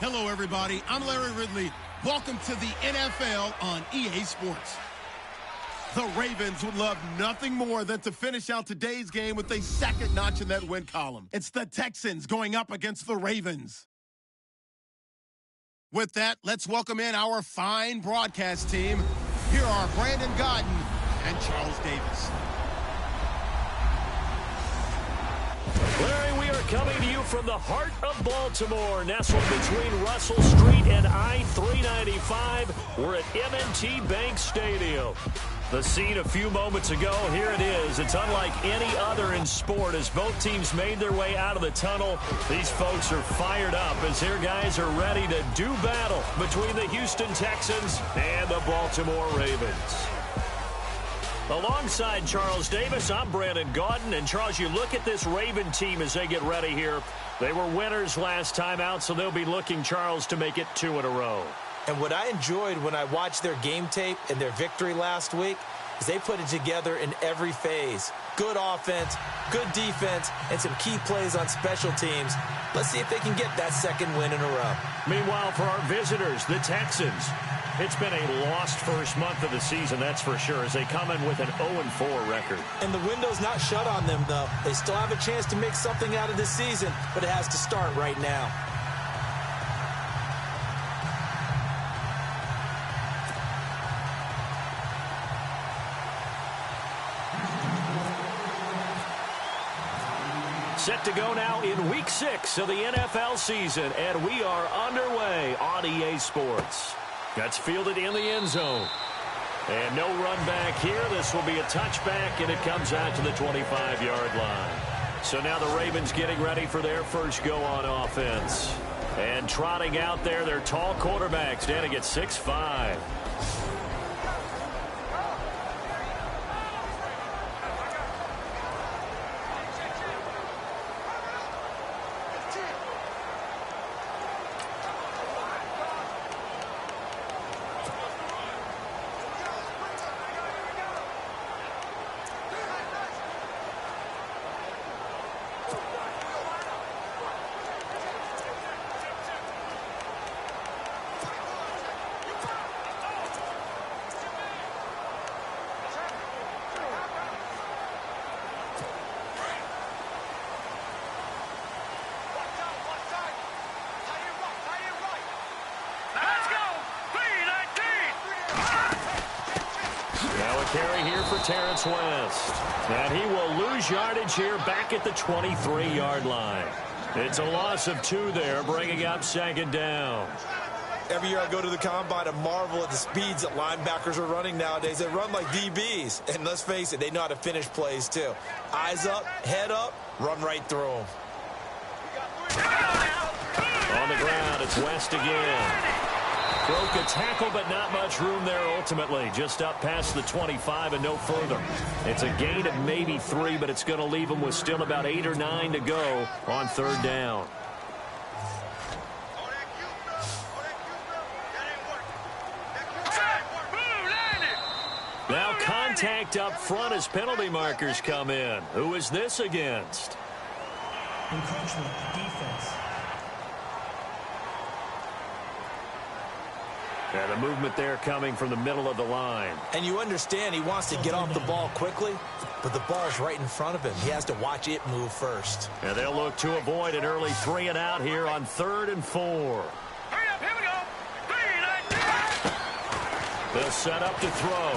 Hello, everybody. I'm Larry Ridley. Welcome to the NFL on EA Sports. The Ravens would love nothing more than to finish out today's game with a second notch in that win column. It's the Texans going up against the Ravens. With that, let's welcome in our fine broadcast team. Here are Brandon Godden and Charles Davis. Larry, we are coming to you from the heart of Baltimore, nestled between Russell Street and I-395. We're at M&T Bank Stadium. The scene a few moments ago, here it is. It's unlike any other in sport as both teams made their way out of the tunnel. These folks are fired up as their guys are ready to do battle between the Houston Texans and the Baltimore Ravens. Alongside Charles Davis, I'm Brandon Godden. And Charles, you look at this Raven team as they get ready here. They were winners last time out, so they'll be looking, Charles, to make it 2 in a row. And what I enjoyed when I watched their game tape and their victory last week is they put it together in every phase. Good offense, good defense, and some key plays on special teams. Let's see if they can get that second win in a row. Meanwhile, for our visitors, the Texans, it's been a lost first month of the season, that's for sure, as they come in with an 0-4 record. And the window's not shut on them, though. They still have a chance to make something out of this season, but it has to start right now. Set to go now in Week 6 of the NFL season, and we are underway on EA Sports. That's fielded in the end zone. And no run back here. This will be a touchback, and it comes out to the 25-yard line. So now the Ravens getting ready for their first go on offense. And trotting out there, their tall quarterback standing at 6'5". Carry here for Terrence West. And he will lose yardage here back at the 23-yard line. It's a loss of 2 there, bringing up second down. Every year I go to the combine and marvel at the speeds that linebackers are running nowadays. They run like DBs. And let's face it, they know how to finish plays too. Eyes up, head up, run right through them. On the ground, it's West again. Broke a tackle, but not much room there ultimately. Just up past the 25 and no further. It's a gain of maybe 3, but it's going to leave them with still about 8 or 9 to go on third down. Now contact up front as penalty markers come in. Who is this against? Encroachment, defense. And the movement there coming from the middle of the line. And you understand he wants to get off the ball quickly, but the ball's right in front of him. He has to watch it move first. And they'll look to avoid an early 3 and out here on 3rd and 4. Hurry up, here we go. 3 and 8. They'll set up to throw.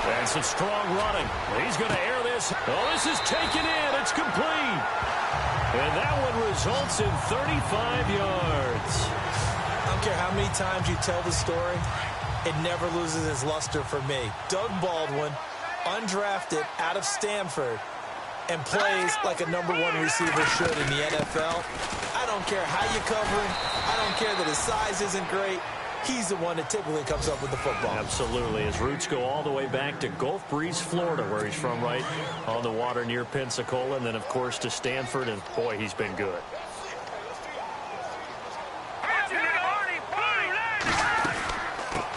And some strong running. He's going to air this. Oh, this is taken in. It's complete. And that one results in 35 yards. I don't care how many times you tell the story, it never loses its luster for me. Doug Baldwin, undrafted out of Stanford, and plays like a #1 receiver should in the NFL. I don't care how you cover him. I don't care that his size isn't great. He's the one that typically comes up with the football. Absolutely. His roots go all the way back to Gulf Breeze, Florida, where he's from, right on the water near Pensacola, and then, of course, to Stanford, and, boy, he's been good.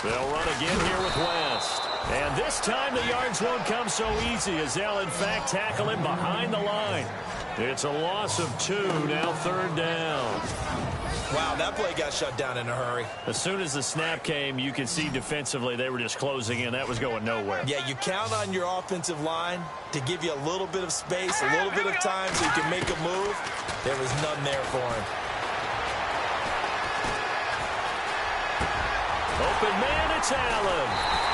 They'll run again here with West. And this time the yards won't come so easy as they'll, in fact, tackle him behind the line. It's a loss of 2, now 3rd down. Wow, that play got shut down in a hurry. As soon as the snap came, you could see defensively they were just closing in. That was going nowhere. Yeah, you count on your offensive line to give you a little bit of space, a little bit of time so you can make a move. There was none there for him. Open man, it's Allen.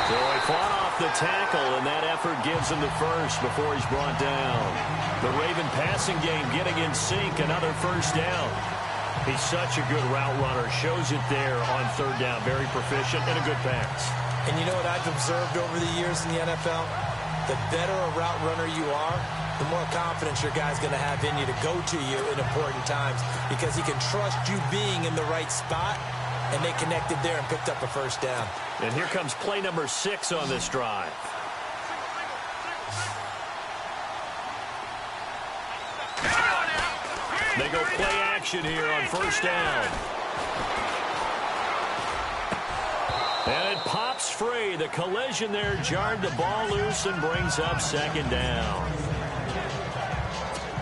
So he fought off the tackle, and that effort gives him the first before he's brought down. The Raven passing game getting in sync, another 1st down. He's such a good route runner. Shows it there on 3rd down. Very proficient and a good pass. And you know what I've observed over the years in the NFL? The better a route runner you are, the more confidence your guy's going to have in you to go to you in important times because he can trust you being in the right spot, and they connected there and picked up a 1st down. And here comes play number 6 on this drive. They go play action here on 1st down. And it pops free. The collision there jarred the ball loose and brings up 2nd down.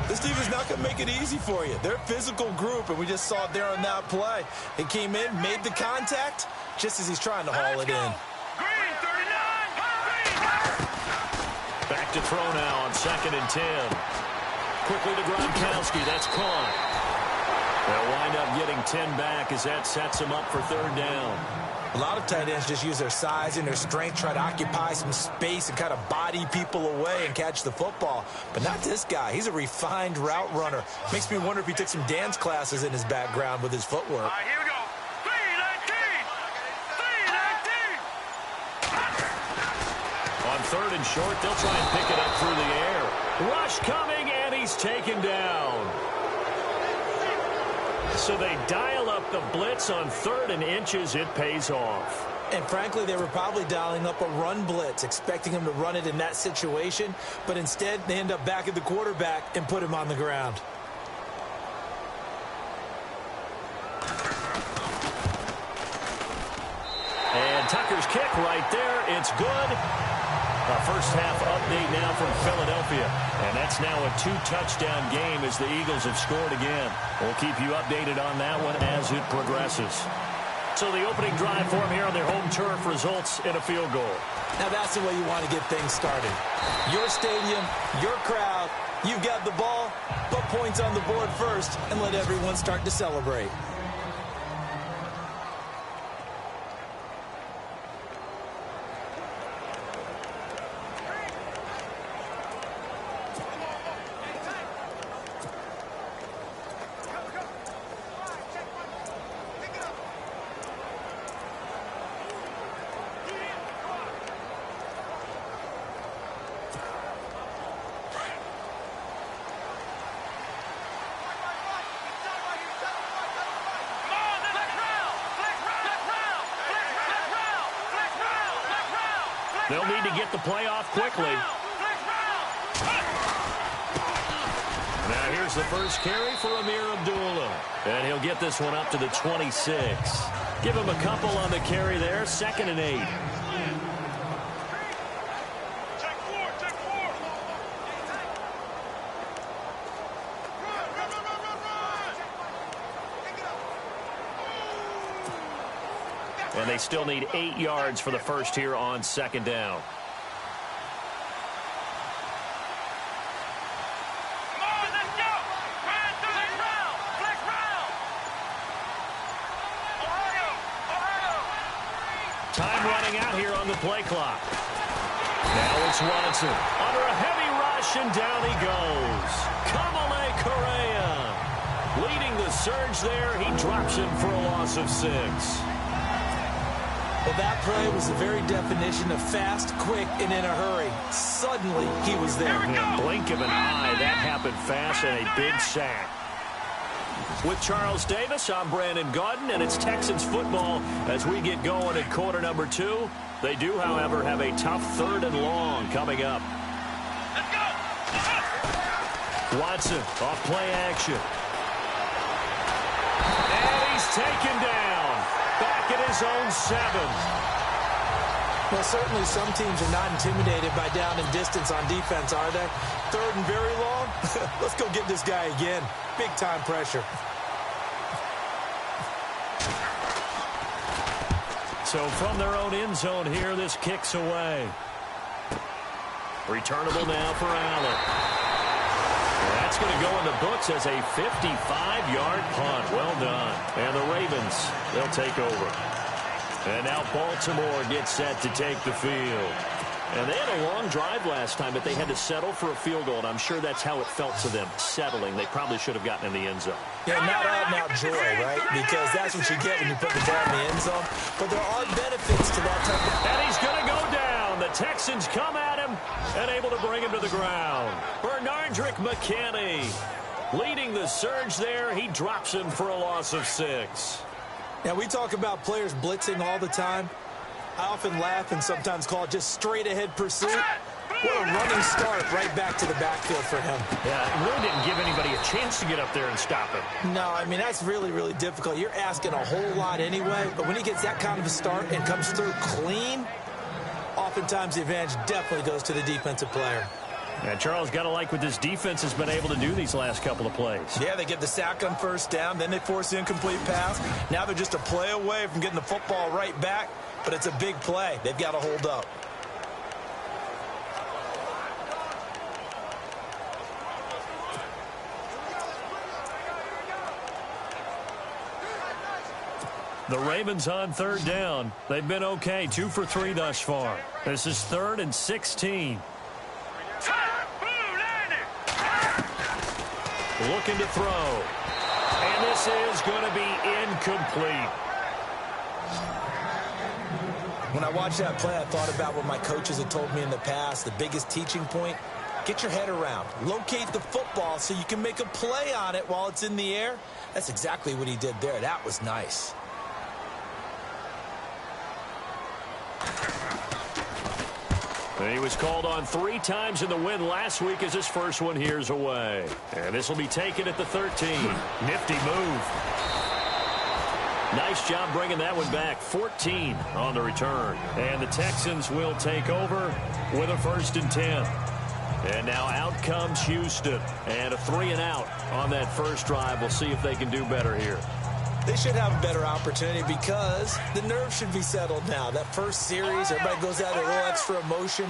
This team is not going to make it easy for you. They're a physical group, and we just saw it there on that play. He came in, made the contact, just as he's trying to haul it in. Green, 39. Back to throw now on 2nd and 10. Quickly to Gronkowski. That's caught. They'll wind up getting 10 back as that sets him up for 3rd down. A lot of tight ends just use their size and their strength, try to occupy some space and kind of body people away and catch the football. But not this guy. He's a refined route runner. Makes me wonder if he took some dance classes in his background with his footwork. All right, here we go. 3-19. 3-19. On 3rd and short, they'll try and pick it up through the air. Rush coming, and he's taken down. So they dial up the blitz on 3rd and inches. It pays off. And frankly, they were probably dialing up a run blitz, expecting him to run it in that situation. But instead, they end up back at the quarterback and put him on the ground. And Tucker's kick right there. It's good. A 1st half update now from Philadelphia. And that's now a 2-touchdown game as the Eagles have scored again. We'll keep you updated on that one as it progresses. So the opening drive for them here on their home turf results in a field goal. Now that's the way you want to get things started. Your stadium, your crowd, you've got the ball, put points on the board first, and let everyone start to celebrate. They'll need to get the play off quickly. Now here's the first carry for Amir Abdullah. And he'll get this one up to the 26. Give him a couple on the carry there. 2nd and 8. And they still need 8 yards for the first here on 2nd down. Time running out here on the play clock. Now it's Watson. Under a heavy rush, and down he goes. Kamale Correa. Leading the surge there. He drops him for a loss of 6. Well, that play was the very definition of fast, quick, and in a hurry. Suddenly, he was there. In a blink of an eye, that happened fast, and a big sack. With Charles Davis, I'm Brandon Gaudin, and it's Texans football as we get going in quarter number 2. They do, however, have a tough 3rd and long coming up. Let's go. Watson off play action. And he's taken down. Back at his own 7. Well, certainly some teams are not intimidated by down and distance on defense, are they? Third and very long? Let's go get this guy again. Big-time pressure. So from their own end zone here, this kicks away. Returnable now for Allen. That's going to go in the books as a 55-yard punt. Well done. And the Ravens, they'll take over. And now Baltimore gets set to take the field. And they had a long drive last time, but they had to settle for a field goal, and I'm sure that's how it felt to them, settling. They probably should have gotten in the end zone. Yeah, not out-and-out joy, right? Because that's what you get when you put the ball in the end zone. But there are benefits to that type of... And he's going to go down. The Texans come at him and able to bring him to the ground. Bernardrick McKinney leading the surge there. He drops him for a loss of 6. Now, we talk about players blitzing all the time. I often laugh and sometimes call it just straight-ahead pursuit. What a running start right back to the backfield for him. Yeah, it really didn't give anybody a chance to get up there and stop him. No, I mean, that's really, really difficult. You're asking a whole lot anyway, but when he gets that kind of a start and comes through clean, oftentimes the advantage definitely goes to the defensive player. Yeah, Charles, got to like what this defense has been able to do these last couple of plays. Yeah, they get the sack on first down, then they force the incomplete pass. Now they're just a play away from getting the football right back, but it's a big play. They've got to hold up. The Ravens on third down. They've been okay, 2 for 3 thus far. This is 3rd and 16. Looking to throw. And this is going to be incomplete. When I watched that play, I thought about what my coaches had told me in the past. The biggest teaching point, get your head around. Locate the football so you can make a play on it while it's in the air. That's exactly what he did there. That was nice. He was called on 3 times in the win last week as his first one here's away. And this will be taken at the 13. Nifty move. Nice job bringing that one back. 14 on the return. And the Texans will take over with a 1st and 10. And now out comes Houston. And a 3-and-out on that first drive. We'll see if they can do better here. They should have a better opportunity because the nerves should be settled now. That first series, everybody goes out with a little extra emotion.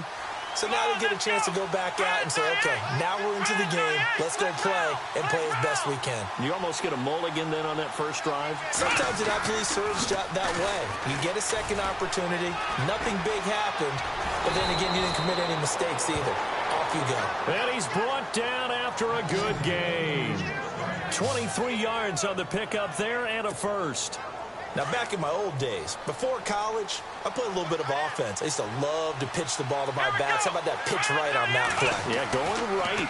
So now they get a chance to go back out and say, okay, now we're into the game. Let's go play and play as best we can. You almost get a mulligan then on that first drive? Sometimes it absolutely serves that way. You get a second opportunity. Nothing big happened. But then again, you didn't commit any mistakes either. Off you go. And he's brought down after a good game. 23 yards on the pickup there and a first. Now, back in my old days, before college, I played a little bit of offense. I used to love to pitch the ball to my backs. How about that pitch right on that play? Yeah, going right.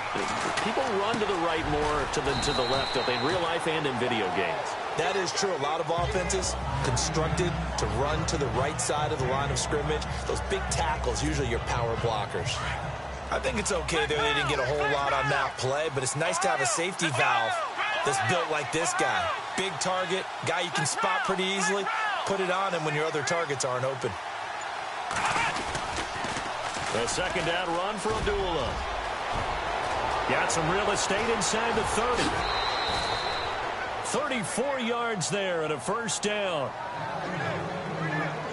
People run to the right more than to the left, don't they, in real life and in video games. That is true. A lot of offenses constructed to run to the right side of the line of scrimmage. Those big tackles, usually your power blockers. I think it's okay there. They didn't get a whole lot on that play, but it's nice to have a safety valve that's built like this guy. Big target, guy you can spot pretty easily. Put it on him when your other targets aren't open. The second down run for Abdullah. Got some real estate inside the 30. 34 yards there and a first down.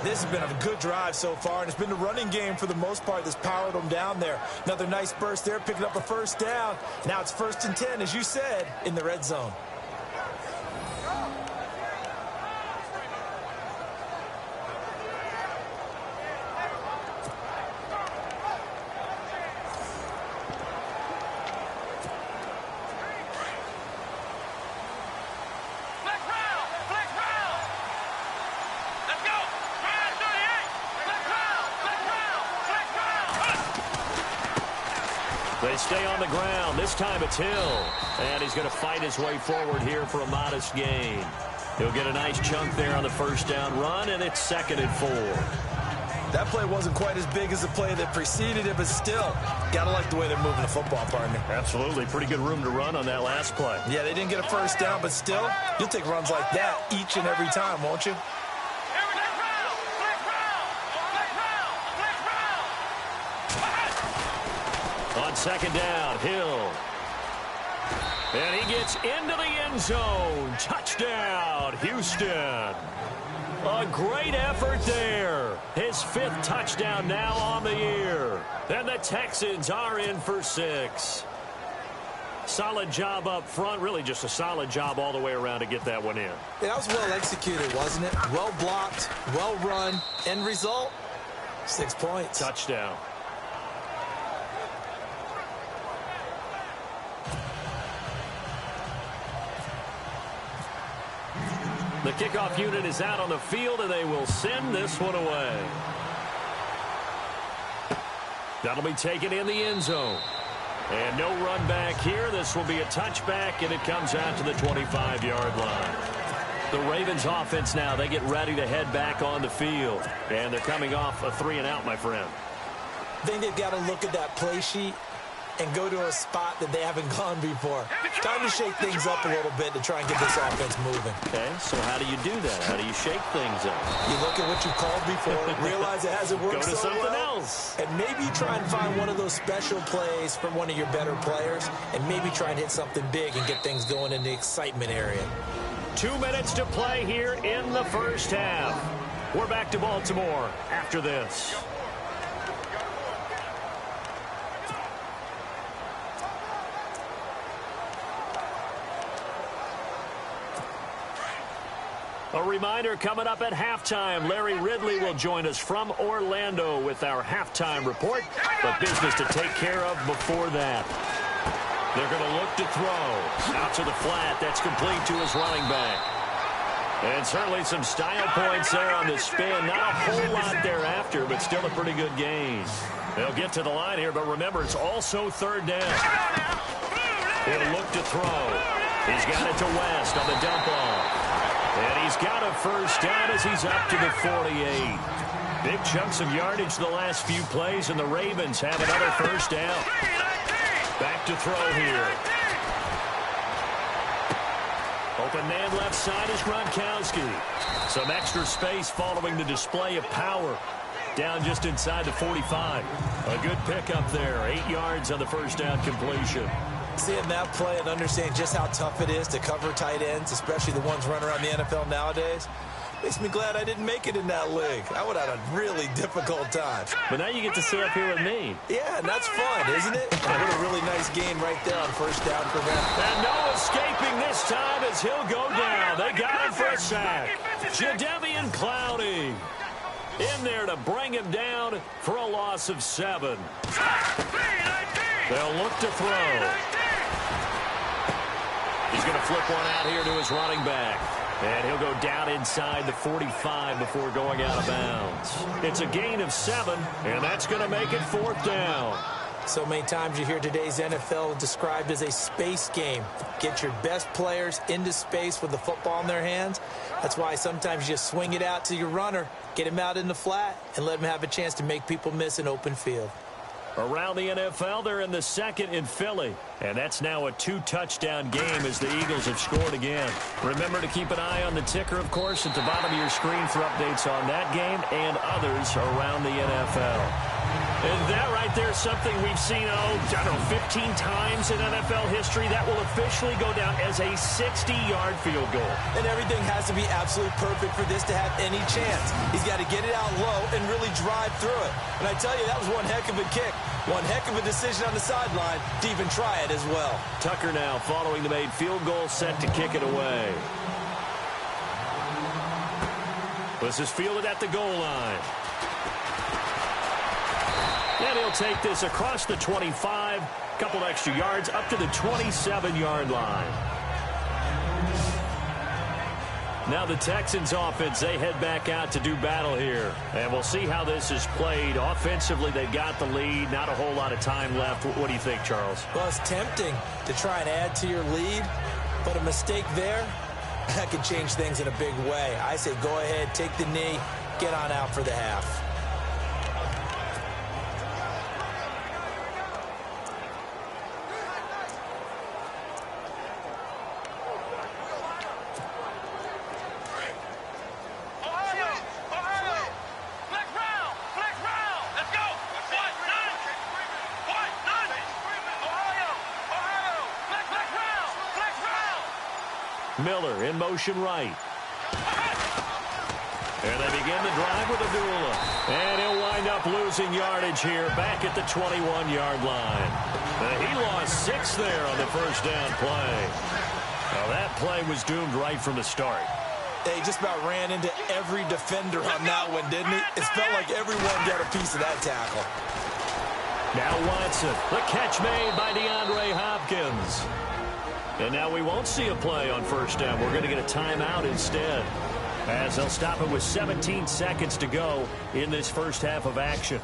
This has been a good drive so far, and it's been the running game for the most part that's powered them down there. Another nice burst there, picking up a first down. Now it's 1st and 10, as you said, in the red zone. They stay on the ground. This time it's Hill. And he's going to fight his way forward here for a modest gain. He'll get a nice chunk there on the first down run, and it's 2nd and 4. That play wasn't quite as big as the play that preceded it, but still, gotta like the way they're moving the football, partner. Absolutely. Pretty good room to run on that last play. Yeah, they didn't get a first down, but still, you'll take runs like that each and every time, won't you? second down. Hill. And he gets into the end zone. Touchdown, Houston. A great effort there. His 5th touchdown now on the year. And the Texans are in for 6. Solid job up front. Really just a solid job all the way around to get that one in. Yeah, that was well executed, wasn't it? Well blocked, well run. End result, 6 points. Touchdown. The kickoff unit is out on the field, and they will send this one away. That'll be taken in the end zone. And no run back here. This will be a touchback, and it comes out to the 25-yard line. The Ravens offense now, they get ready to head back on the field. And they're coming off a 3-and-out, my friend. I think they've got to look at that play sheet and go to a spot that they haven't gone before. Time to shake things up a little bit to try and get this offense moving. Okay, so how do you do that? How do you shake things up? You look at what you called before, realize it hasn't worked Go to so something well, else. and maybe try and find one of those special plays from one of your better players, and maybe try and hit something big and get things going in the excitement area. 2 minutes to play here in the first half. We're back to Baltimore after this. A reminder coming up at halftime, Larry Ridley will join us from Orlando with our halftime report, but business to take care of before that. They're going to look to throw. Out to the flat. That's complete to his running back. And certainly some style points there on the spin. Not a whole lot thereafter, but still a pretty good gain. They'll get to the line here, but remember, it's also 3rd down. He'll look to throw. He's got it to West on the dump off. And he's got a first down as he's up to the 48. Big chunks of yardage the last few plays, and the Ravens have another first down. Back to throw here. Open man left side is Gronkowski. Some extra space following the display of power. Down just inside the 45. A good pickup there. 8 yards on the first down completion. Seeing that play and understanding just how tough it is to cover tight ends, especially the ones running around the NFL nowadays, makes me glad I didn't make it in that league. I would have had a really difficult time. But now you get to sit up here with me. Yeah, and that's fun, isn't it? And what a really nice gain right there on first down for them. And no escaping this time as he'll go down. They got him for a sack. Jadeveon Clowney in there to bring him down for a loss of 7. They'll look to throw. He's going to flip one out here to his running back. And he'll go down inside the 45 before going out of bounds. It's a gain of 7, and that's going to make it 4th down. So many times you hear today's NFL described as a space game. Get your best players into space with the football in their hands. That's why sometimes you just swing it out to your runner, get him out in the flat, and let him have a chance to make people miss an open field. Around the NFL, they're in the 2nd in Philly. And that's now a 2-touchdown game as the Eagles have scored again. Remember to keep an eye on the ticker, of course, at the bottom of your screen for updates on that game and others around the NFL. And that right there is something we've seen, I don't know, 15 times in NFL history. That will officially go down as a 60-yard field goal. And everything has to be absolutely perfect for this to have any chance. He's got to get it out low and really drive through it. And I tell you, that was one heck of a kick. One heck of a decision on the sideline to even try it as well. Tucker now following the made field goal, set to kick it away. This is fielded at the goal line. And he'll take this across the 25, couple extra yards up to the 27-yard line. Now the Texans offense, they head back out to do battle here. And we'll see how this is played. Offensively, they've got the lead. Not a whole lot of time left. What do you think, Charles? Well, it's tempting to try and add to your lead, but a mistake there, that could change things in a big way. I say go ahead, take the knee, get on out for the half. Miller in motion right. And they begin the drive with Abdullah. And he'll wind up losing yardage here back at the 21-yard line. He lost 6 there on the first down play. Well, that play was doomed right from the start. He just about ran into every defender on that one, didn't he? It felt like everyone got a piece of that tackle. Now Watson, the catch made by DeAndre Hopkins. And now we won't see a play on first down. We're going to get a timeout instead, as they'll stop it with 17 seconds to go in this first half of action.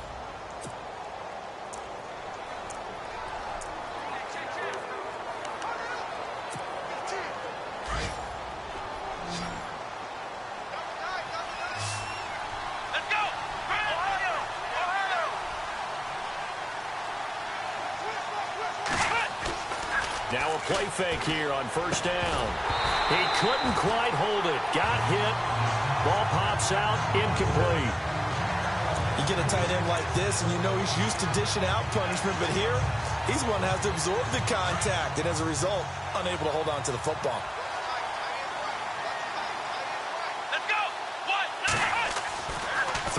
Now a play fake here on first down. He couldn't quite hold it. Got hit. Ball pops out. Incomplete. You get a tight end like this, and you know he's used to dishing out punishment, but here, he's the one that has to absorb the contact, and as a result, unable to hold on to the football. Let's go.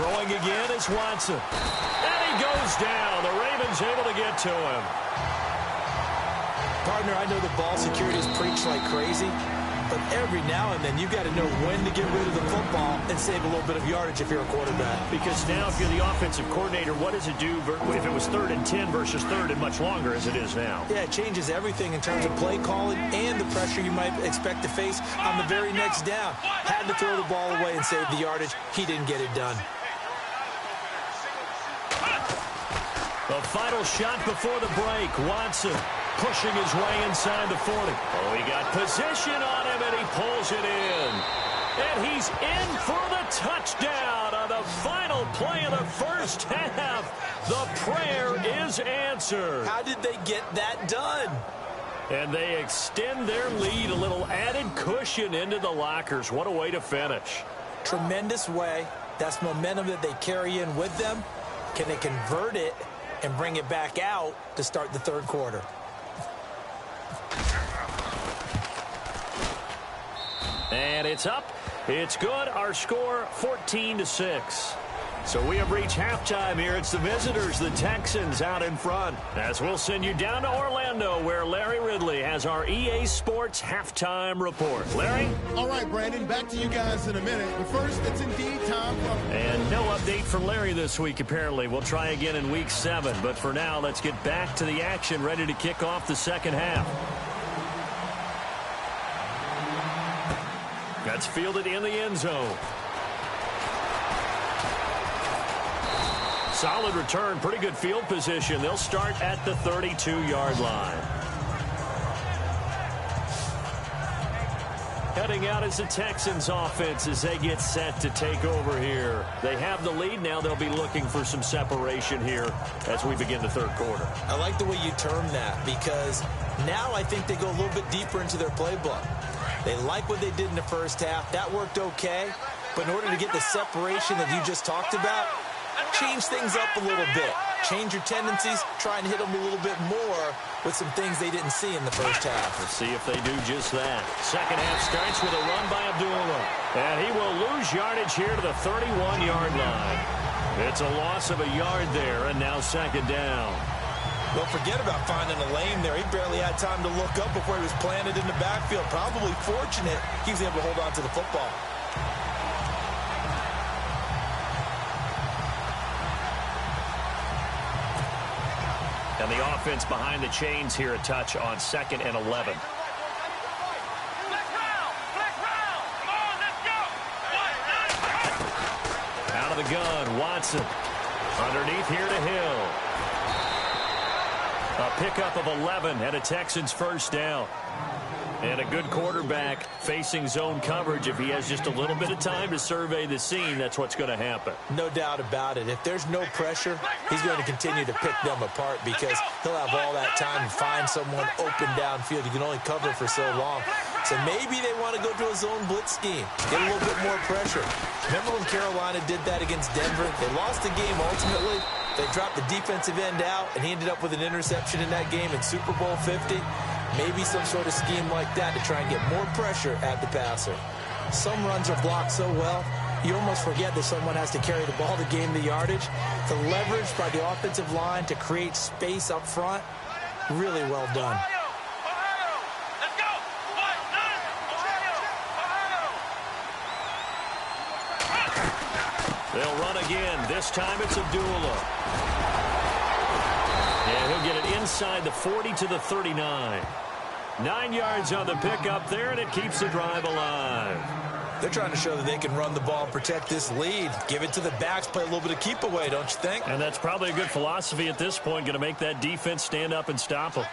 Throwing again is Watson. And he goes down. The Ravens able to get to him. Partner, I know the ball security is preached like crazy, but every now and then you've got to know when to get rid of the football and save a little bit of yardage if you're a quarterback. Because now if you're the offensive coordinator, what does it do if it was 3rd and 10 versus 3rd and much longer as it is now? Yeah, it changes everything in terms of play calling and the pressure you might expect to face on the very next down. Had to throw the ball away and save the yardage. He didn't get it done. The final shot before the break. Watson pushing his way inside the 40. Oh, he got position on him, and he pulls it in. And he's in for the touchdown on the final play of the first half. The prayer is answered. How did they get that done? And they extend their lead, a little added cushion into the lockers. What a way to finish. Tremendous way. That's momentum that they carry in with them. Can they convert it and bring it back out to start the third quarter? And it's up. It's good. Our score, 14-6. So we have reached halftime here. It's the visitors, the Texans, out in front. As we'll send you down to Orlando, where Larry Ridley has our EA Sports halftime report. Larry? All right, Brandon, back to you guys in a minute. But first, it's indeed time for... And no update from Larry this week, apparently. We'll try again in Week 7. But for now, let's get back to the action, ready to kick off the second half. That's fielded in the end zone. Solid return, pretty good field position. They'll start at the 32-yard line. Heading out is the Texans offense as they get set to take over here. They have the lead now. They'll be looking for some separation here as we begin the third quarter. I like the way you term that, because now I think they go a little bit deeper into their playbook. They like what they did in the first half. That worked okay. But in order to get the separation that you just talked about, change things up a little bit. Change your tendencies. Try and hit them a little bit more with some things they didn't see in the first half. Let's see if they do just that. Second half starts with a run by Abdullah. And he will lose yardage here to the 31-yard line. It's a loss of a yard there, and now second down. Well, forget about finding a lane there. He barely had time to look up before he was planted in the backfield. Probably fortunate he was able to hold on to the football. And the offense behind the chains here a touch on 2nd and 11. Black round. Come on, let's go. Out of the gun, Watson. Underneath here to Hill. A pickup of 11 and a Texans first down. And a good quarterback facing zone coverage. If he has just a little bit of time to survey the scene, that's what's going to happen. No doubt about it. If there's no pressure, he's going to continue to pick them apart because he'll have all that time to find someone open downfield. You can only cover for so long. So maybe they want to go to a zone blitz scheme, get a little bit more pressure. Remember when Carolina did that against Denver? They lost the game ultimately. They dropped the defensive end out, and he ended up with an interception in that game in Super Bowl 50. Maybe some sort of scheme like that to try and get more pressure at the passer. Some runs are blocked so well, you almost forget that someone has to carry the ball to gain the yardage. The leverage by the offensive line to create space up front, really well done. Let's go. They'll run again. This time it's Abdullah. And he'll get it inside the 40 to the 39. 9 yards on the pickup there, and it keeps the drive alive. They're trying to show that they can run the ball and protect this lead. Give it to the backs, play a little bit of keep away, don't you think? And that's probably a good philosophy at this point, going to make that defense stand up and stop them.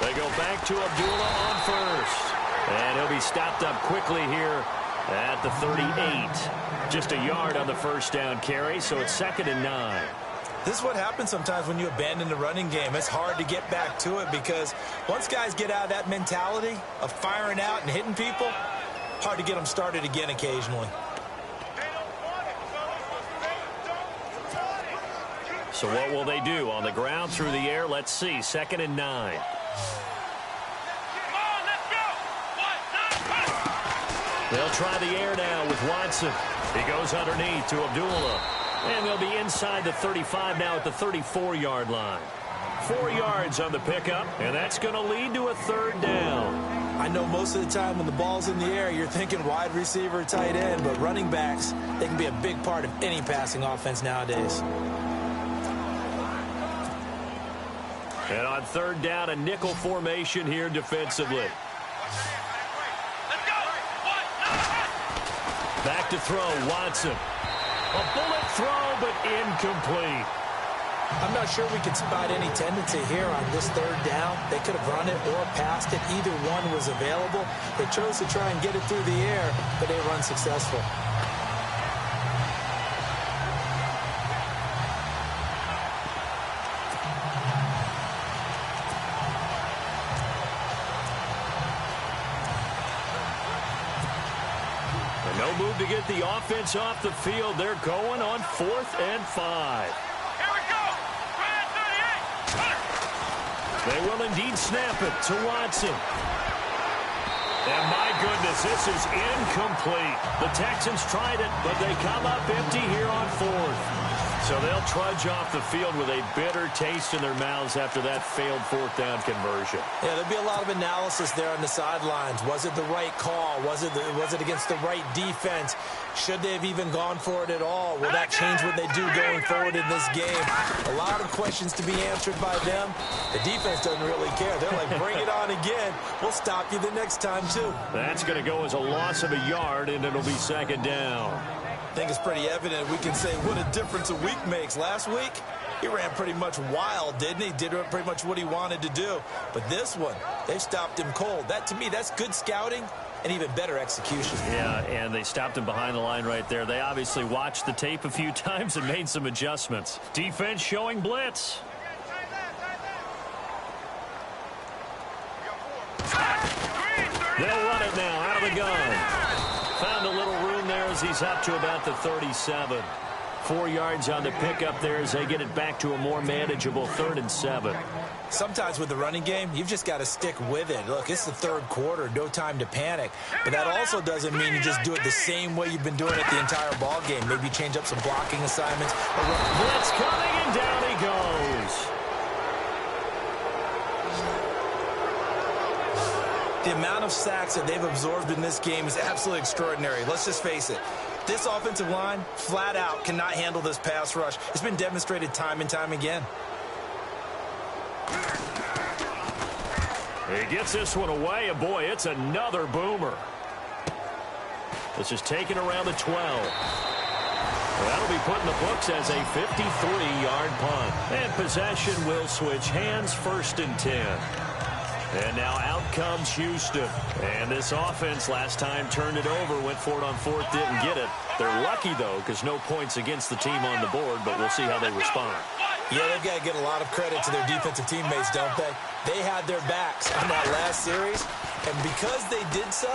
They go back to Abdullah on first. And he'll be stopped up quickly here at the 38. Just a yard on the first down carry, so it's 2nd and 9. This is what happens sometimes when you abandon the running game. It's hard to get back to it because once guys get out of that mentality of firing out and hitting people, hard to get them started again occasionally. So what will they do? On the ground, through the air, let's see. 2nd and 9. They'll try the air now with Watson. He goes underneath to Abdullah. And they'll be inside the 35 now at the 34-yard line. 4 yards on the pickup, and that's going to lead to a 3rd down. I know most of the time when the ball's in the air, you're thinking wide receiver, tight end, but running backs, they can be a big part of any passing offense nowadays. And on 3rd down, a nickel formation here defensively. Back to throw, Watson. A bullet throw, but incomplete. I'm not sure we could spot any tendency here on this 3rd down. They could have run it or passed it. Either one was available. They chose to try and get it through the air, but they were unsuccessful. No move to get the offense off the field. They're going on 4th and 5. Here we go. Ryan 38. They will indeed snap it to Watson. And my goodness, this is incomplete. The Texans tried it, but they come up empty here on 4th. So they'll trudge off the field with a bitter taste in their mouths after that failed 4th down conversion. Yeah, there'll be a lot of analysis there on the sidelines. Was it the right call? Was it against the right defense? Should they have even gone for it at all? Will that change what they do going forward in this game? A lot of questions to be answered by them. The defense doesn't really care. They're like, bring it on again. We'll stop you the next time, too. That's going to go as a loss of a yard, and it'll be 2nd down. I think it's pretty evident we can say what a difference a week makes. Last week, he ran pretty much wild, didn't he? Did pretty much what he wanted to do. But this one, they stopped him cold. That, to me, that's good scouting and even better execution. Yeah, and they stopped him behind the line right there. They obviously watched the tape a few times and made some adjustments. Defense showing blitz. They'll run it now out of the gun. Found a little room there as he's up to about the 37. 4 yards on the pickup there as they get it back to a more manageable 3rd and 7. Sometimes with the running game, you've just got to stick with it. Look, it's the 3rd quarter, no time to panic. But that also doesn't mean you just do it the same way you've been doing it the entire ball game. Maybe change up some blocking assignments. Blitz coming, and down he goes. The amount of sacks that they've absorbed in this game is absolutely extraordinary. Let's just face it. This offensive line, flat out, cannot handle this pass rush. It's been demonstrated time and time again. He gets this one away, and boy, it's another boomer. This is taken around the 12. That'll be put in the books as a 53-yard punt. And possession will switch hands, 1st and 10. And now out comes Houston. And this offense last time turned it over, went for it on 4th, didn't get it. They're lucky, though, because no points against the team on the board, but we'll see how they respond. Yeah, they've got to get a lot of credit to their defensive teammates, don't they? They had their backs on that last series, and because they did so,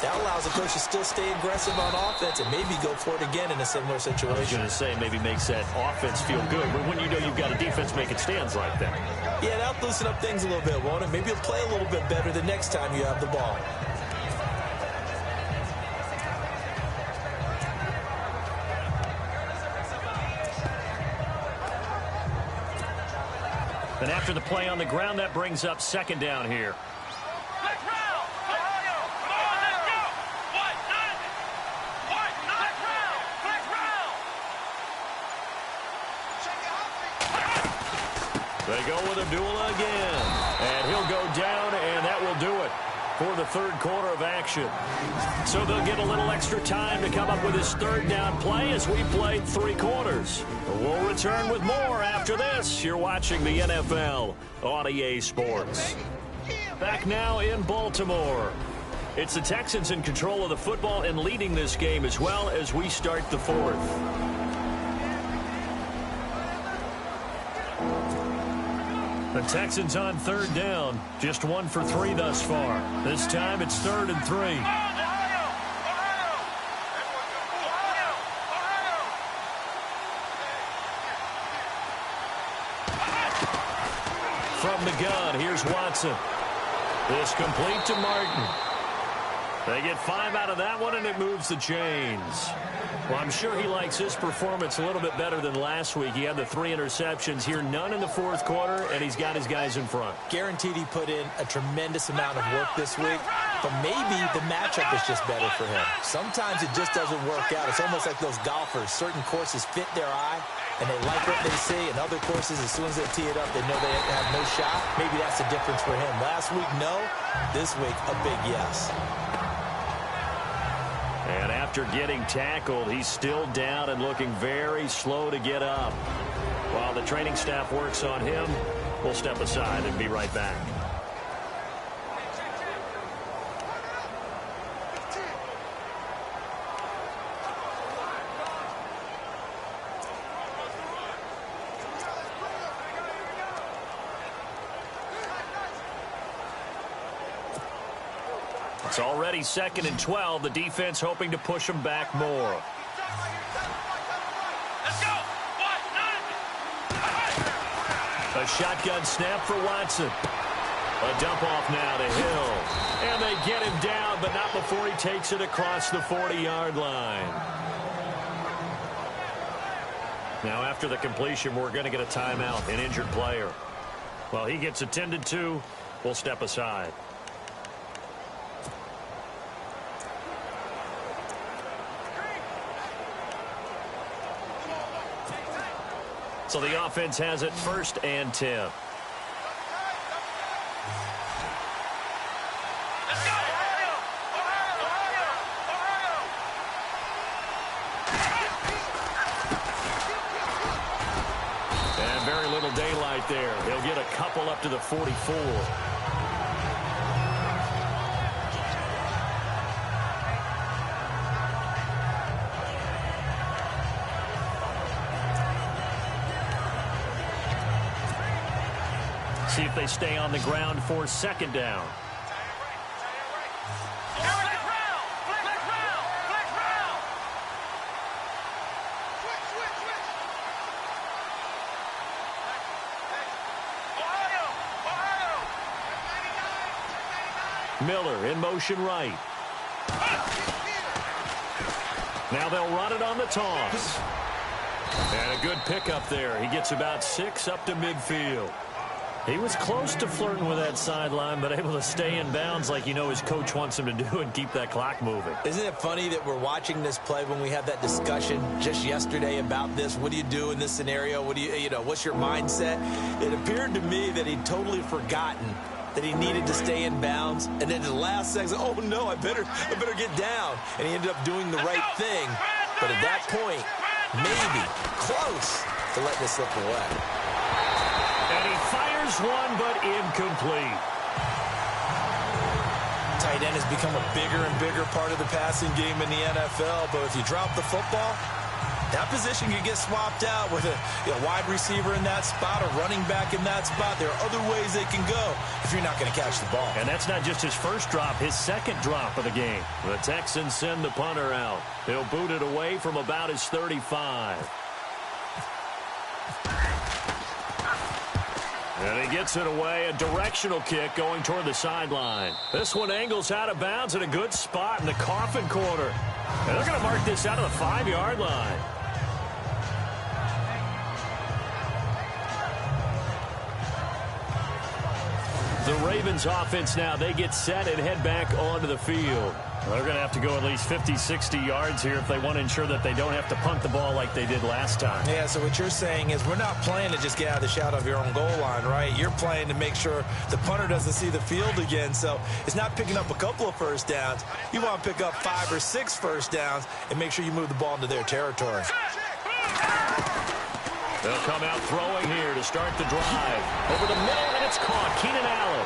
That allows the coach to still stay aggressive on offense and maybe go for it again in a similar situation. I was going to say maybe makes that offense feel good, but when you know you've got a defense making stands like that. Yeah, that'll loosen up things a little bit, won't it? Maybe you'll play a little bit better the next time you have the ball. And after the play on the ground, that brings up second down here. They go with Abdullah again. And he'll go down, and that will do it for the third quarter of action. So they'll get a little extra time to come up with his third down play as we played 3 quarters. We'll return with more after this. You're watching the NFL on EA Sports. Back now in Baltimore. It's the Texans in control of the football and leading this game as well as we start the fourth. The Texans on third down. Just 1 for 3 thus far. This time it's 3rd and 3. From the gun, here's Watson. This complete to Martin. They get 5 out of that one, and it moves the chains. Well, I'm sure he likes his performance a little bit better than last week. He had the 3 interceptions here, none in the fourth quarter, and he's got his guys in front. Guaranteed he put in a tremendous amount of work this week, but maybe the matchup is just better for him. Sometimes it just doesn't work out. It's almost like those golfers. Certain courses fit their eye, and they like what they see, and other courses, as soon as they tee it up, they know they have no shot. Maybe that's the difference for him. Last week, no. This week, a big yes. And after getting tackled, he's still down and looking very slow to get up. While the training staff works on him, we'll step aside and be right back. It's already 2nd and 12. The defense hoping to push them back more. Let's go. A shotgun snap for Watson. A dump off now to Hill. And they get him down, but not before he takes it across the 40-yard line. Now after the completion, we're going to get a timeout, an injured player. Well, he gets attended to. We'll step aside. So the offense has it 1st and 10. Let's go. And very little daylight there. He'll get a couple up to the 44. See if they stay on the ground for 2nd down. Miller in motion right. Now they'll run it on the toss. And a good pickup there. He gets about 6 up to midfield. He was close to flirting with that sideline, but able to stay in bounds like you know his coach wants him to do and keep that clock moving. Isn't it funny that we're watching this play when we had that discussion just yesterday about this? What do you do in this scenario? What do you know, what's your mindset? It appeared to me that he'd totally forgotten that he needed to stay in bounds, and then in the last second, oh no, I better get down. And he ended up doing the right thing. But at that point, maybe close to letting this slip away. And he fires one, but incomplete. Tight end has become a bigger and bigger part of the passing game in the NFL, but if you drop the football, That position could get swapped out with a wide receiver in that spot, a running back in that spot. There are other ways they can go if you're not going to catch the ball. And that's not just his first drop, his second drop of the game. The Texans send the punter out. He'll boot it away from about his 35. And he gets it away, a directional kick going toward the sideline. This one angles out of bounds at a good spot in the coffin corner. And they're going to mark this out of the 5-yard line. The Ravens offense now, they get set and head back onto the field. They're going to have to go at least 50, 60 yards here if they want to ensure that they don't have to punt the ball like they did last time. Yeah, so what you're saying is we're not playing to just get out of the shadow of your own goal line, right? You're playing to make sure the punter doesn't see the field again. So it's not picking up a couple of first downs. You want to pick up 5 or 6 first downs and make sure you move the ball into their territory. They'll come out throwing here to start the drive. Over the middle, and it's caught. Keenan Allen.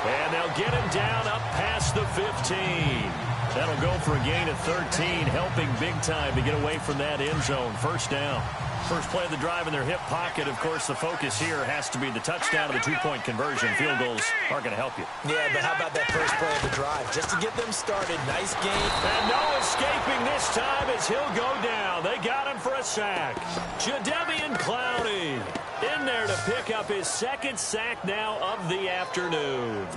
And they'll get him down up past the 15. That'll go for a gain of 13, helping big time to get away from that end zone. First down. First play of the drive in their hip pocket. Of course, the focus here has to be the touchdown of the 2-point conversion. Field goals aren't going to help you. Yeah, but how about that first play of the drive? Just to get them started. Nice game. And no escaping this time as he'll go down. They got him for a sack. Jadeveon Clowney in there to pick up his second sack now of the afternoon.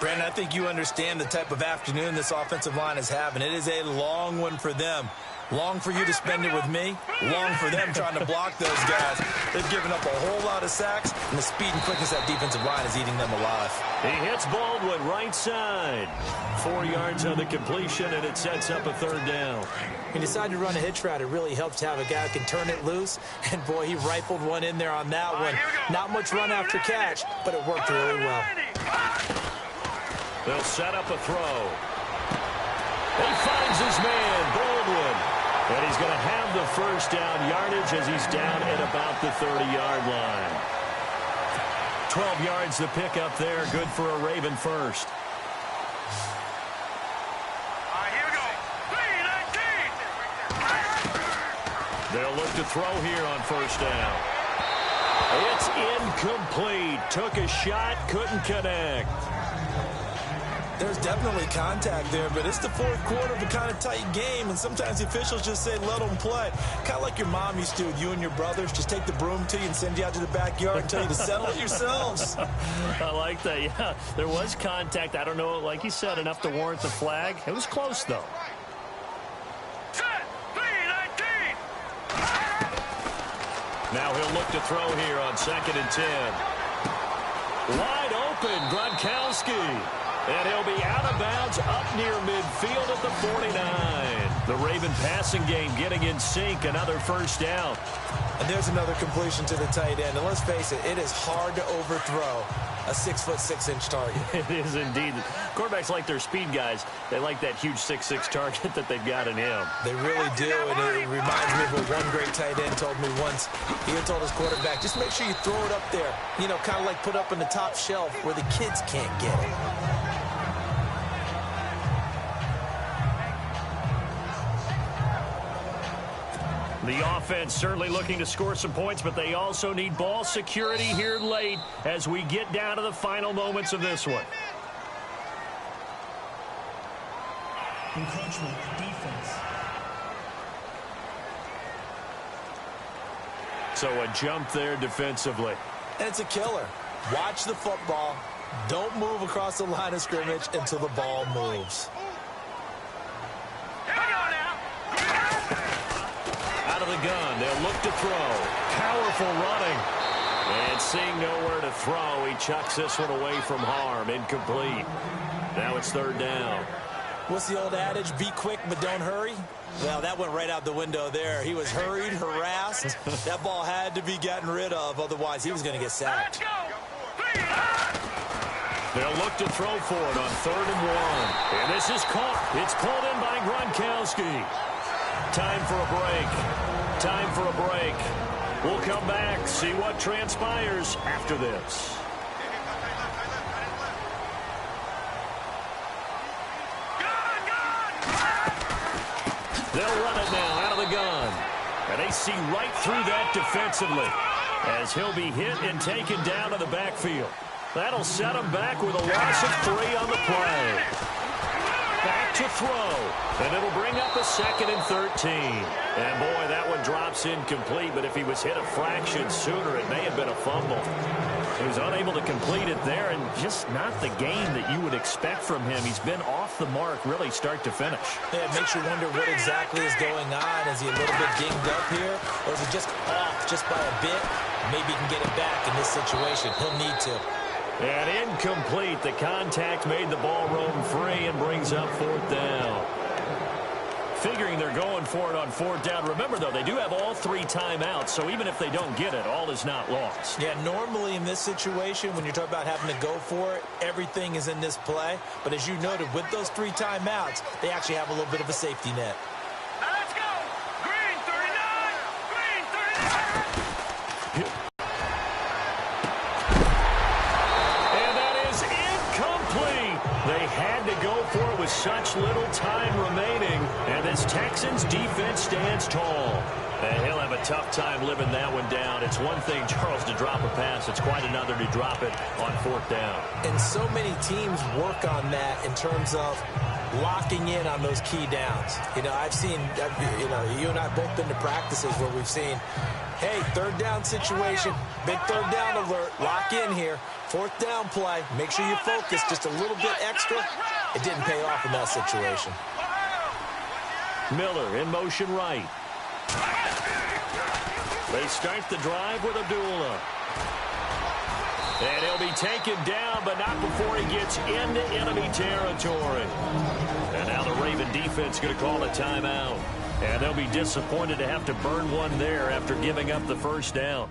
Brandon, I think you understand the type of afternoon this offensive line is having. It is a long one for them. Long for you to spend it with me. Long for them trying to block those guys. They've given up a whole lot of sacks, and the speed and quickness of that defensive line is eating them alive. He hits Baldwin right side. 4 yards on the completion, and it sets up a third down. When you decide to run a hitch route, it really helps to have a guy who can turn it loose. And, boy, he rifled one in there on that one. Not much run after catch, but it worked really well. They'll set up a throw. He finds his man, Baldwin. And he's going to have the first down yardage as he's down at about the 30-yard line. 12 yards to pick up there. Good for a Raven first. Here we go. 3-19. They'll look to throw here on first down. It's incomplete. Took a shot, couldn't connect. There's definitely contact there, but it's the fourth quarter of a kind of tight game, and sometimes the officials just say, let them play. Kind of like your mom used to with you and your brothers. Just take the broom to you and send you out to the backyard and tell you to settle it yourselves. I like that, yeah. There was contact. I don't know, like you said, enough to warrant the flag. It was close, though. Set. 3-19. Now he'll look to throw here on 2nd and 10. Wide open, Gronkowski. And he'll be out of bounds up near midfield at the 49. The Raven passing game getting in sync. Another first down. And there's another completion to the tight end. And let's face it, it is hard to overthrow a 6'6" target. It is indeed. Quarterbacks like their speed guys. They like that huge 6'6" target that they've got in him. They really do, and it reminds me of what one great tight end told me once. He had told his quarterback, just make sure you throw it up there. You know, kind of like put up on the top shelf where the kids can't get it. The offense certainly looking to score some points, but they also need ball security here late as we get down to the final moments of this one. Encroachment defense. So a jump there defensively. And it's a killer. Watch the football. Don't move across the line of scrimmage until the ball moves. Here we go now. Out of the gun, they'll look to throw. Powerful running. And seeing nowhere to throw, he chucks this one away from harm. Incomplete. Now it's third down. What's the old adage? Be quick, but don't hurry? Well, that went right out the window there. He was hurried, harassed. That ball had to be gotten rid of. Otherwise, he was going to get sacked. Let's go. 3. They'll look to throw for it on 3rd and 1. And this is caught. It's pulled in by Gronkowski. Time for a break. Time for a break. We'll come back, see what transpires after this. They'll run it now out of the gun. And They see right through that defensively as he'll be hit and taken down to the backfield. That'll set him back with a loss of 3 on the play. Back to throw, and it'll bring up a 2nd and 13. And, boy, that one drops incomplete, but if he was hit a fraction sooner, it may have been a fumble. He was unable to complete it there, and just not the game that you would expect from him. He's been off the mark really start to finish. Yeah, it makes you wonder what exactly is going on. Is he a little bit dinged up here, or is he just off just by a bit? Maybe he can get it back in this situation. He'll need to. And incomplete. The contact made the ball roam free and brings up 4th down. Figuring they're going for it on 4th down. Remember, though, they do have all 3 timeouts, so even if they don't get it, all is not lost. Yeah, normally in this situation, when you're talking about having to go for it, everything is in this play. But as you noted, with those 3 timeouts, they actually have a little bit of a safety net. Now let's go. Green 39. Green 39. And that is incomplete. They had to go for it with such little time remaining. And this Texans defense stands tall. And he'll have a tough time living that one down. It's one thing, Charles, to drop a pass. It's quite another to drop it on 4th down. And so many teams work on that in terms of locking in on those key downs. You know, I've seen, you and I both been to practices where we've seen, hey, 3rd down situation, big 3rd down alert, lock in here, 4th down play, make sure you focus just a little bit extra. It didn't pay off in that situation. Miller in motion right. They start the drive with Abdullah. And he'll be taken down, but not before he gets into enemy territory. And now the Raven defense going to call a timeout. And they'll be disappointed to have to burn one there after giving up the 1st down.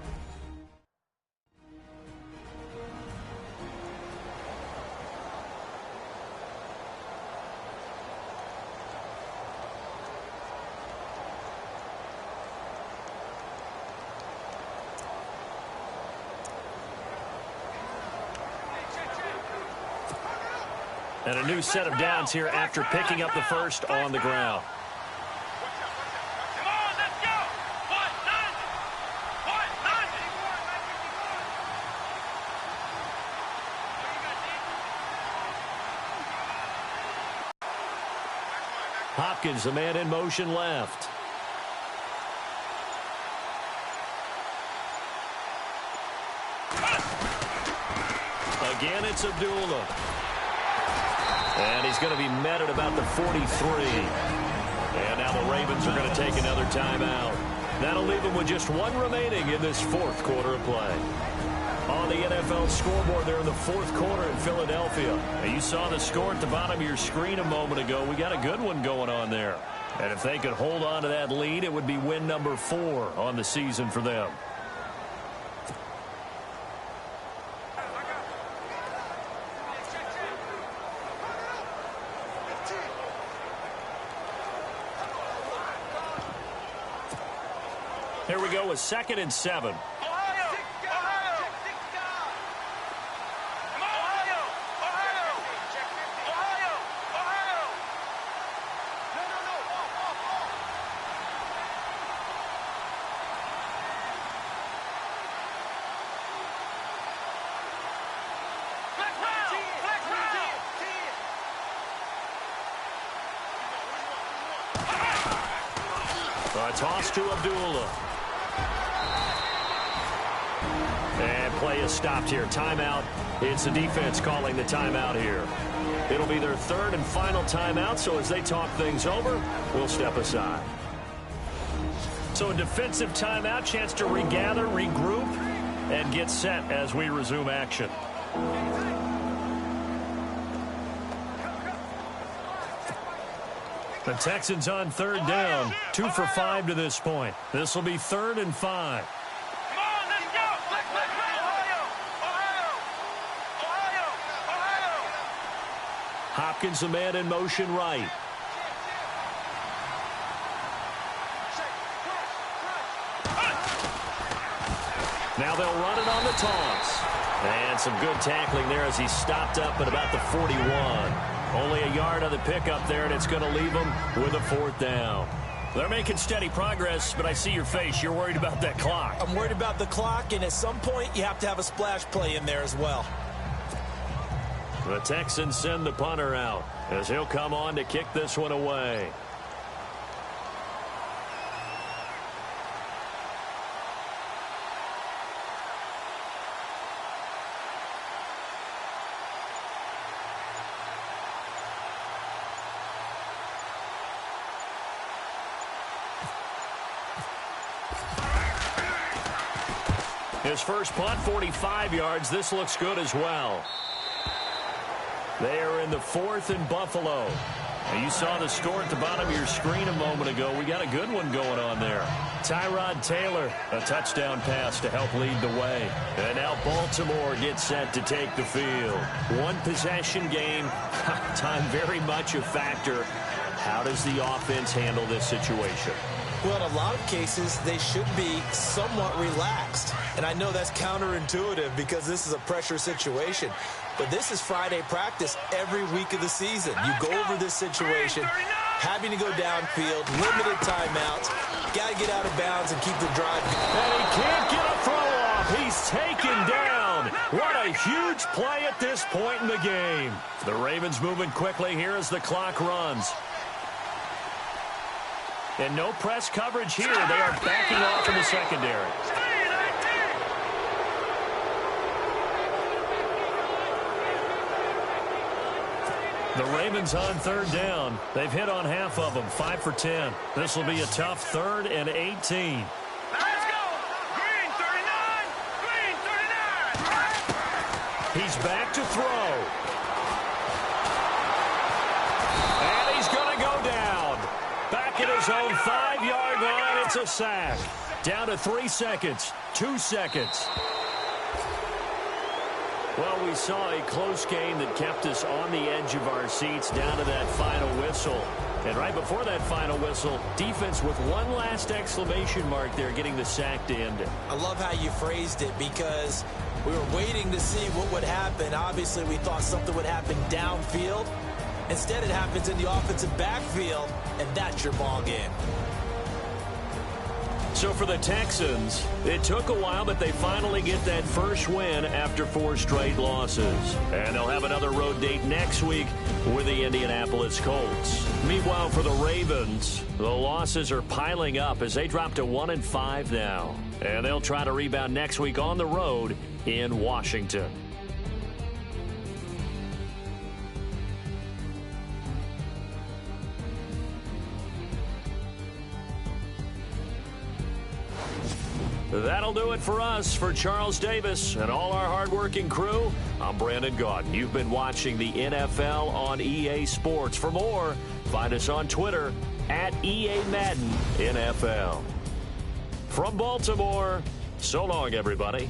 And a new set of downs here after picking up the 1st on the ground. Come on, let's go. 190. 190. Hopkins, the man in motion left. Again, it's Abdullah. And he's going to be met at about the 43. And now the Ravens are going to take another timeout. That'll leave them with just 1 remaining in this 4th quarter of play. On the NFL scoreboard there in the 4th quarter in Philadelphia. Now, you saw the score at the bottom of your screen a moment ago. We got a good one going on there. And if they could hold on to that lead, it would be win number 4 on the season for them. Here we go with 2nd and 7. Ohio. Ohio. Ohio. Ohio. Ohio. Ohio. Flex round. Flex round. A toss to Abdullah. And play is stopped here. Timeout. It's the defense calling the timeout here. It'll be their 3rd and final timeout, so as they talk things over, we'll step aside. So a defensive timeout, chance to regather, regroup, and get set as we resume action. The Texans on 3rd down, 2 for 5 to this point. This will be 3rd and 5. Come on, let's go. Flex round. Ohio. Ohio. Ohio. Ohio. Hopkins, the man in motion right. Now they'll run it on the toss. And some good tackling there as he stopped up at about the 41. Only a yard on the pickup there, and it's going to leave him with a 4th down. They're making steady progress, but I see your face. You're worried about that clock. I'm worried about the clock, and at some point, you have to have a splash play in there as well. The Texans send the punter out as he'll come on to kick this one away. His first punt, 45 yards. This looks good as well. They are in the 4th in Buffalo. Now, you saw the score at the bottom of your screen a moment ago. We got a good one going on there. Tyrod Taylor, a touchdown pass to help lead the way. And now Baltimore gets set to take the field. One possession game. Time very much a factor. How does the offense handle this situation? Well, in a lot of cases, they should be somewhat relaxed. And I know that's counterintuitive because this is a pressure situation. But this is Friday practice every week of the season. You go over this situation, having to go downfield, limited timeouts, got to get out of bounds and keep the drive going. And he can't get a throw off. He's taken down. What a huge play at this point in the game. The Ravens moving quickly here as the clock runs. And no press coverage here. They are backing off in the secondary. The Ravens on 3rd down. They've hit on half of them, 5 for 10. This will be a tough 3rd and 18. Let's go! Green 39! Green 39! He's back to throw. And he's going to go down. Back at his own 5-yard line. It's a sack. Down to 3 seconds. 2 seconds. Well, we saw a close game that kept us on the edge of our seats down to that final whistle. And right before that final whistle, defense with one last exclamation mark there, getting the sack to end it. I love how you phrased it because we were waiting to see what would happen. Obviously, we thought something would happen downfield. Instead, it happens in the offensive backfield, and that's your ball game. So for the Texans, it took a while, but they finally get that first win after 4 straight losses. And they'll have another road date next week with the Indianapolis Colts. Meanwhile, for the Ravens, the losses are piling up as they drop to 1-5 now. And they'll try to rebound next week on the road in Washington. That'll do it for us. For Charles Davis and all our hardworking crew, I'm Brandon Gaudin. You've been watching the NFL on EA Sports. For more, find us on Twitter at EA Madden NFL. From Baltimore, so long, everybody.